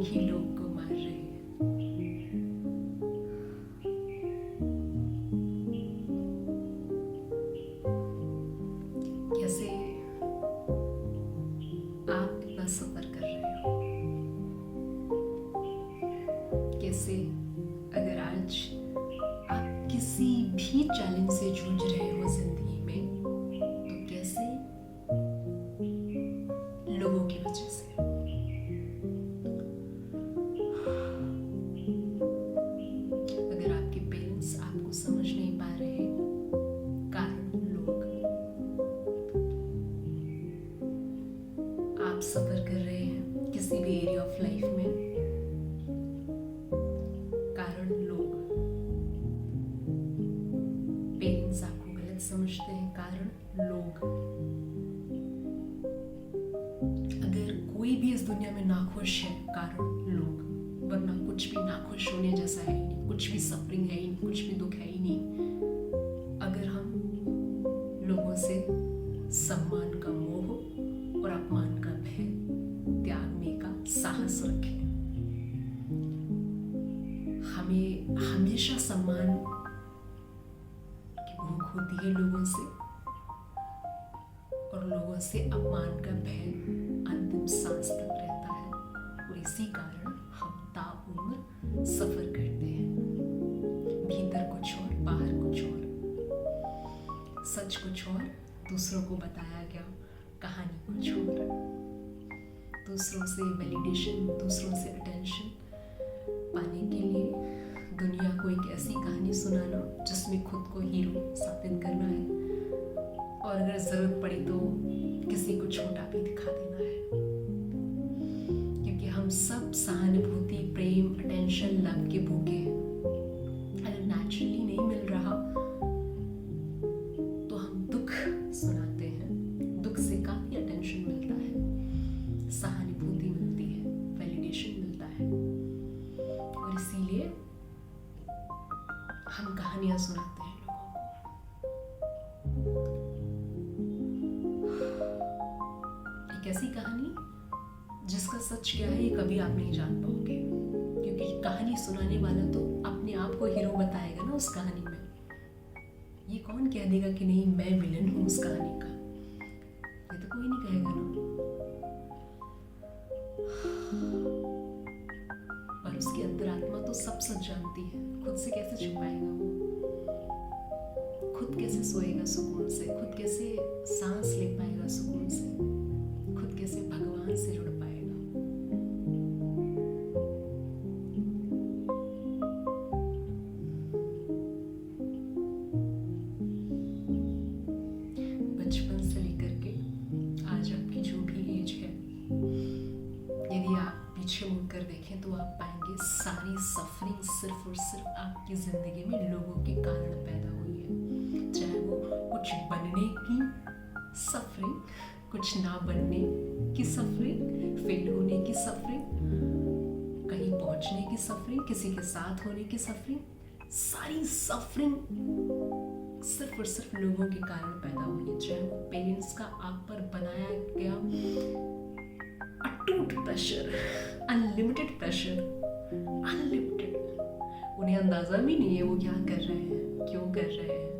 ही लोग को मार रहे हैं। कैसे आप इतना सफर कर रहे हो, कैसे अगर आज आप किसी भी चैलेंज से जूझ रहे हो जिंदगी में, तो कैसे लोगों की वजह से। अगर आपके पेरेंट्स आपको समझ नहीं पा रहे, कारण लोग। आप सफर कर रहे हैं किसी भी एरिया ऑफ लाइफ में, कारण लोग। पेरेंट्स आपको गलत समझते हैं, कारण लोग। अगर कोई भी इस दुनिया में नाखुश है, कारण लोग। वरना कुछ भी नाखुश होने जैसा है ही नहीं, कुछ भी सफरिंग है ही नहीं, कुछ भी दुख है ही नहीं, अगर हम लोगों से सम्मान का मोह और अपमान का भय त्यागने का साहस रखें। हमें हमेशा सम्मान की भूख होती है लोगों से, और लोगों से अपमान का भय अंतिम सांस तक रहता है, और इसी कारण हम ताउम्र सफर करते हैं। भीतर कुछ और, बाहर कुछ और, सच कुछ और, दूसरों को बताया गया कहानी कुछ और। दूसरों से वैलिडेशन, दूसरों से अटेंशन पाने के लिए दुनिया को एक ऐसी कहानी सुनाना जिसमें खुद को हीरो साबित करना है, और अगर जरूरत पड़ी तो किसी को छोटा भी दिखा देना है। क्योंकि हम सब सहानुभूति, प्रेम, अटेंशन, लव के भूखे हैं। अगर नेचुरली नहीं मिल रहा तो हम दुख सुनाते हैं। दुख से काफी अटेंशन मिलता है, सहानुभूति मिलती है, वैलिडेशन मिलता है, और इसीलिए हम कहानियां सुनाते हैं लोगों को। एक ऐसी कहानी जिसका सच क्या है ये कभी आप नहीं जान पाओगे, क्योंकि कहानी सुनाने वाला तो अपने आप को हीरो बताएगा ना उस कहानी में। ये कौन कह देगा कि नहीं मैं विलन हूं उस कहानी का? ये तो कोई नहीं कहेगा ना। पर उसकी अंतरात्मा तो सब सच जानती है। खुद से कैसे छुपाएगा वो? खुद कैसे सोएगा सुकून से? खुद कैसे सांस ले पाएगा सुकून से? खुद कैसे भगवान से जुड़ पाएगा? बचपन से लेकर के आज आपकी जो भी एज है, यदि आप पीछे मुड़कर देखें तो आप पाएंगे सारी सफरिंग सिर्फ और सिर्फ आपकी जिंदगी में लोगों के कारण पैदा हुई है। चाहे वो कुछ बनने की सफरिंग, कुछ ना बनने की सफरिंग, फेल होने की सफरिंग, कहीं पहुंचने की सफरिंग, किसी के साथ होने की सफरिंग, सारी सफरिंग सिर्फ और सिर्फ लोगों के कारण पैदा हुई है। चाहे वो पेरेंट्स का आप पर बनाया गया अटूट प्रेशर, अनलिमिटेड प्रेशर, अनलिमिटेड, उन्हें अंदाजा भी नहीं है वो क्या कर रहे हैं, क्यों कर रहे हैं।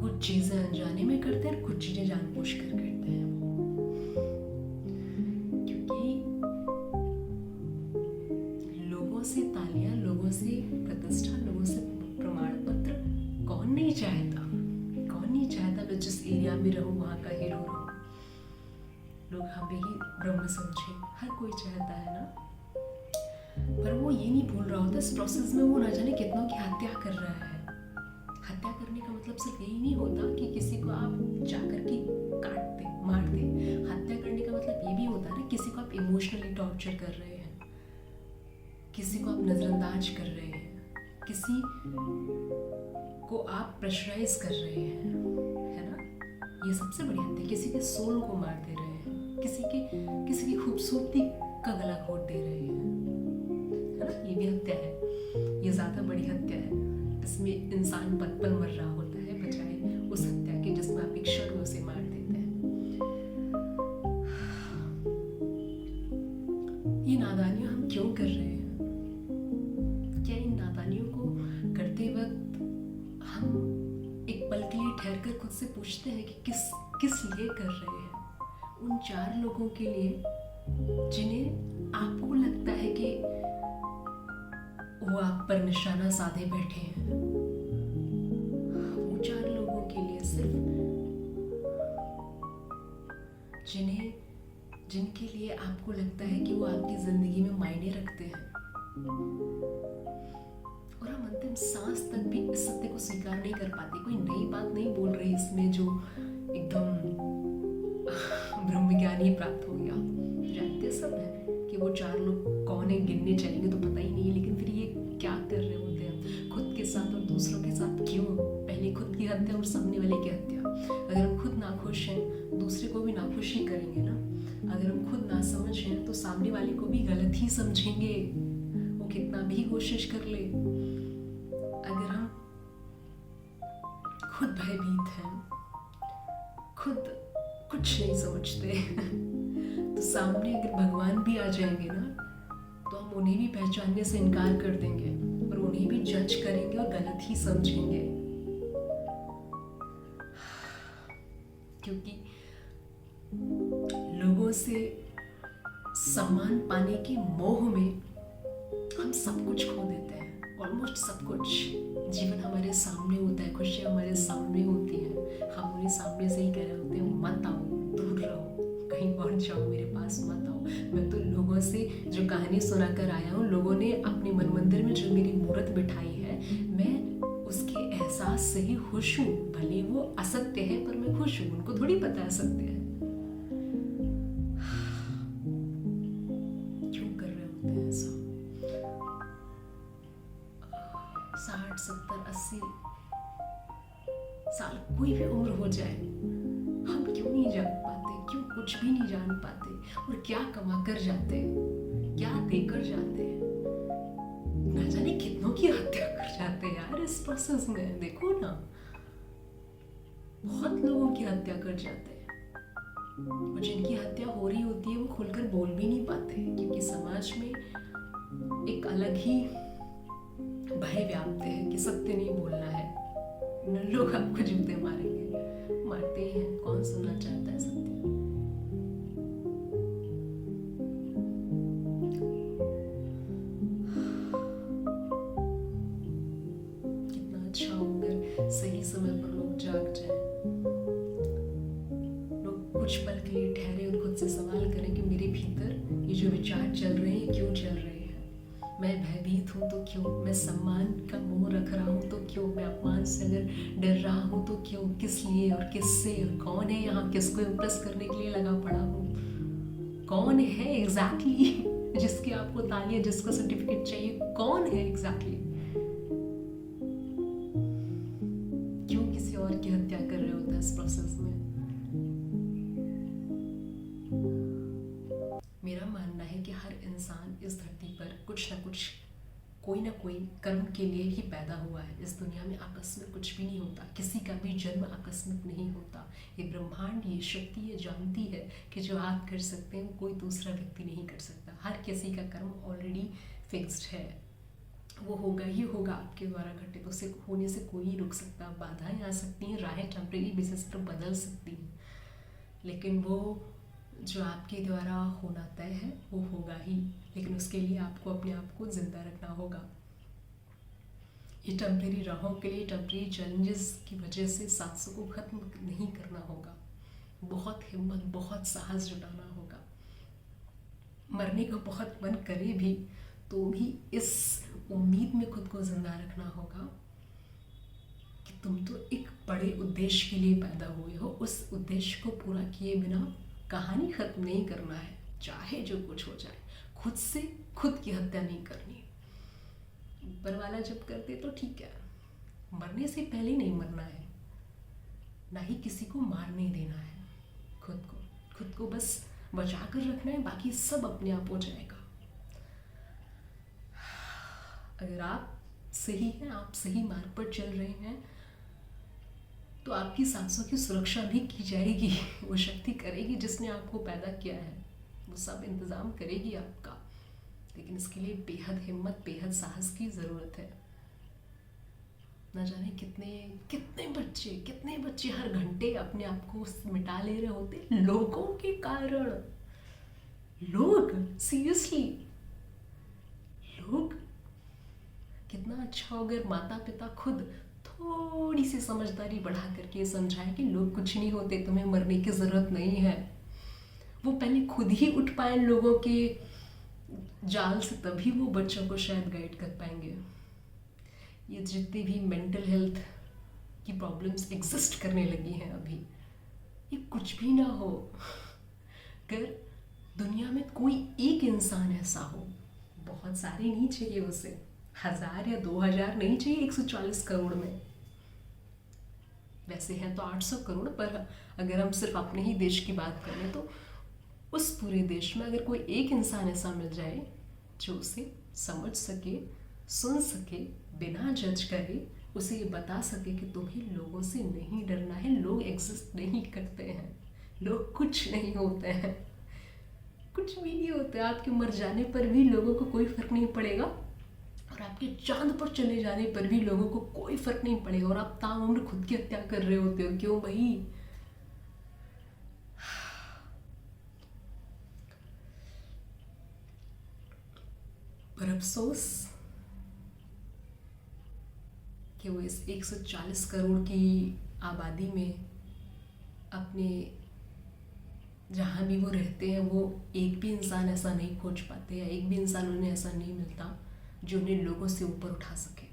कुछ चीजें अनजाने में करते हैं, कुछ चीजें जानबूझकर करते हैं, क्योंकि लोगों से तालियां, लोगों से प्रतिष्ठा, लोगों से प्रमाण पत्र कौन नहीं चाहता? कौन नहीं चाहता मैं जिस एरिया में रहूं वहां का हीरो रहूं, लोग हमें ही ब्रह्म समझे, हर कोई चाहता है ना। पर वो ये नहीं भूल रहा होता इस प्रोसेस में वो ना जाने कितनों की हत्या कर रहा है। हत्या करने का मतलब सिर्फ यही नहीं होता कि किसी को आप जाकर के काट दे, मार दे। हत्या करने का मतलब ये भी होता है ना, किसी को आप इमोशनली टॉर्चर कर रहे हैं, किसी को आप नजरअंदाज कर रहे हैं, किसी को आप प्रेशराइज कर रहे हैं, है ना। ये सबसे बड़ी हत्या, किसी के सोल को मार दे रहे हैं, किसी की खूबसूरती का गला घोट दे रहे हैं, है ना। ये भी हत्या है, ये ज्यादा बड़ी हत्या है। इसमें इंसान पल पल मर रहा होता है, बजाय उस हत्या के जिसमें आप एक क्षण में उसे मार देते हैं। नादानियां हम क्यों कर रहे हैं? क्या इन नादानियों को करते वक्त हम एक पल के लिए ठहर कर खुद से पूछते हैं कि किस लिए कर रहे हैं? उन 4 लोगों के लिए जिन्हें आपको लगता है कि वो आप पर निशाना साधे बैठे हैं। वो 4 लोगों के लिए सिर्फ जिनके लिए आपको लगता है कि वो आपकी जिंदगी में मायने रखते हैं, और हम अंतिम सांस तक भी इस सत्य को स्वीकार नहीं कर पाते। कोई नई बात नहीं बोल रही इसमें जो एकदम ब्रह्म विज्ञान ही प्राप्त हो गया। जानते सब है कि वो 4 लोग कौन है, गिनने चलेंगे तो पता ही नहीं है, लेकिन फिर ये क्या कर रहे होते हैं खुद के साथ और दूसरों के साथ? क्यों? पहले खुद की हत्या और सामने वाले की हत्या। अगर हम खुद नाखुश हैं, दूसरे को भी नाखुश ही करेंगे ना। अगर हम खुद ना समझ हैं तो सामने वाले को भी गलत ही समझेंगे, वो कितना भी कोशिश कर ले। अगर हम खुद भयभीत हैं, खुद कुछ नहीं समझते तो सामने अगर भगवान भी आ जाएंगे ना, तो हम उन्हें भी पहचानने से इनकार कर देंगे और उन्हें भी जज करेंगे और गलत ही समझेंगे। क्योंकि लोगों से सम्मान पाने के मोह में हम सब कुछ खो देते हैं, ऑलमोस्ट सब कुछ। जीवन हमारे सामने होता है, खुशियाँ हमारे सामने होती हैं, हम उन्हें सामने से ही कह रहे होते हैं मत आओ, दूर रहो, कहीं और जाओ, मेरे पास मत आओ। मैं तो लोगों से जो कहानी सुनाकर आया हूँ, लोगों ने अपने मन मंदिर में जो मेरी मूर्त बिठाई है, मैं उसके एहसास से ही खुश हूँ। भले वो असत्य है पर मैं खुश हूँ, उनको थोड़ी पता है असत्य है। क्यों कर रहे होते हैं ऐसा? 60, 70, 80 साल कोई भी उम्र हो जाए, हम क्यों नहीं जान पाते? क्यों कुछ भी नहीं जान पाते? और क्या कमा कर जाते हैं, क्या देकर जाते हैं? ना जाने कितनों की हत्या कर जाते हैं यार इस प्रोसेस में। देखो ना, बहुत लोगों की हत्या कर जाते हैं, और जिनकी हत्या हो रही होती है वो खुलकर बोल भी नहीं पाते, क्योंकि समाज में एक अलग ही भय व्याप्त है कि सत्य नहीं बोलना है, लोग आपको जूते मारेंगे, मारते ही हैं। कौन सुनना चाहता है सत्य? कितना अच्छा हो अगर सही समय पर लोग जाग जाए, लोग कुछ पल के लिए ठहरे और खुद से सवाल करें कि मेरे भीतर ये जो विचार चल रहे हैं क्यों चल रहे हैं? मैं भयभीत हूँ तो क्यों? मैं सम्मान का मोह रख रहा हूँ तो क्यों? मैं अपमान से अगर डर रहा हूँ तो क्यों? किस लिए और किससे? और कौन है यहाँ? किसको इम्प्रेस करने के लिए लगा पड़ा हूँ? कौन है एग्जैक्टली जिसकी आपको तालियां, जिसका सर्टिफिकेट चाहिए? कौन है एग्जैक्टली? क्यों किसी और की हत्या कर रहे होते हैं इस प्रोसेस में? मेरा मानना है कि हर इंसान इस धरती पर कुछ ना कुछ, कोई ना कोई कर्म के लिए ही पैदा हुआ है। इस दुनिया में आकस्मिक कुछ भी नहीं होता, किसी का भी जन्म आकस्मिक नहीं होता। ये ब्रह्मांड, ये शक्ति ये जानती है कि जो आप कर सकते हैं वो कोई दूसरा व्यक्ति नहीं कर सकता। हर किसी का कर्म ऑलरेडी फिक्स्ड है, वो होगा ही होगा आपके द्वारा घटित, उसे होने से कोई नहीं रुक सकता। बाधाएं आ सकती हैं, राहें टेम्परेरी बेसिस पर बदल सकती हैं, लेकिन वो जो आपके द्वारा होना तय है वो होगा ही। लेकिन उसके लिए आपको अपने आप को जिंदा रखना होगा। ये टेम्परेरी राहों के लिए, टेम्परेरी चैलेंजेस की वजह से सांसों को खत्म नहीं करना होगा। बहुत हिम्मत, बहुत साहस जुटाना होगा। मरने को बहुत मन करे भी तो भी इस उम्मीद में खुद को जिंदा रखना होगा कि तुम तो एक बड़े उद्देश्य के लिए पैदा हुए हो। उस उद्देश्य को पूरा किए बिना कहानी खत्म नहीं करना है, चाहे जो कुछ हो जाए। खुद से खुद की हत्या नहीं करनी। ऊपर वाला जब करते तो ठीक है, मरने से पहले नहीं मरना है, ना ही किसी को मारने देना है। खुद को बस बचा कर रखना है, बाकी सब अपने आप हो जाएगा। अगर आप सही हैं, आप सही मार्ग पर चल रहे हैं, तो आपकी सांसों की सुरक्षा भी की जाएगी। वो शक्ति करेगी जिसने आपको पैदा किया है, वो सब इंतजाम करेगी आपका। लेकिन इसके लिए बेहद हिम्मत, बेहद साहस की ज़रूरत है। न जाने कितने कितने बच्चे हर घंटे अपने आप को मिटा ले रहे होते लोगों के कारण। लोग, सीरियसली, लोग। कितना अच्छा हो अगर माता पिता खुद थोड़ी सी समझदारी बढ़ा करके ये समझाए कि लोग कुछ नहीं होते, तुम्हें मरने की ज़रूरत नहीं है। वो पहले खुद ही उठ पाए लोगों के जाल से, तभी वो बच्चों को शायद गाइड कर पाएंगे। ये जितनी भी मेंटल हेल्थ की प्रॉब्लम्स एग्जिस्ट करने लगी हैं अभी, ये कुछ भी ना हो अगर दुनिया में कोई एक इंसान ऐसा हो, बहुत सारे नहीं चाहिए उसे, 1000 या 2000 नहीं चाहिए 140 करोड़ में। वैसे हैं तो 800 करोड़, पर अगर हम सिर्फ अपने ही देश की बात करें तो उस पूरे देश में अगर कोई एक इंसान ऐसा मिल जाए जो उसे समझ सके, सुन सके, बिना जज करे उसे ये बता सके कि तुम्हें लोगों से नहीं डरना है, लोग एग्जिस्ट नहीं करते हैं, लोग कुछ नहीं होते हैं, कुछ भी नहीं होते। आपके मर जाने पर भी लोगों को कोई फर्क नहीं पड़ेगा, और आपके चांद पर चले जाने पर भी लोगों को कोई फर्क नहीं पड़ेगा, और आप ताउम्र खुद की हत्या कर रहे होते हो। क्यों भाई? पर अफसोस कि वो इस 140 करोड़ की आबादी में अपने जहाँ भी वो रहते हैं, वो एक भी इंसान ऐसा नहीं खोज पाते, या एक भी इंसान उन्हें ऐसा नहीं मिलता जो उन्हें लोगों से ऊपर उठा सके,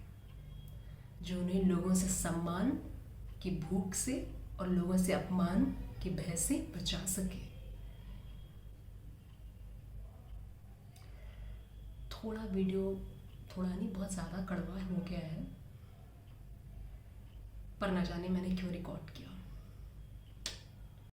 जो उन्हें लोगों से सम्मान की भूख से और लोगों से अपमान की भय से बचा सके। थोड़ा वीडियो, थोड़ा नहीं बहुत ज़्यादा कड़वा हो गया है, पर न जाने मैंने क्यों रिकॉर्ड किया।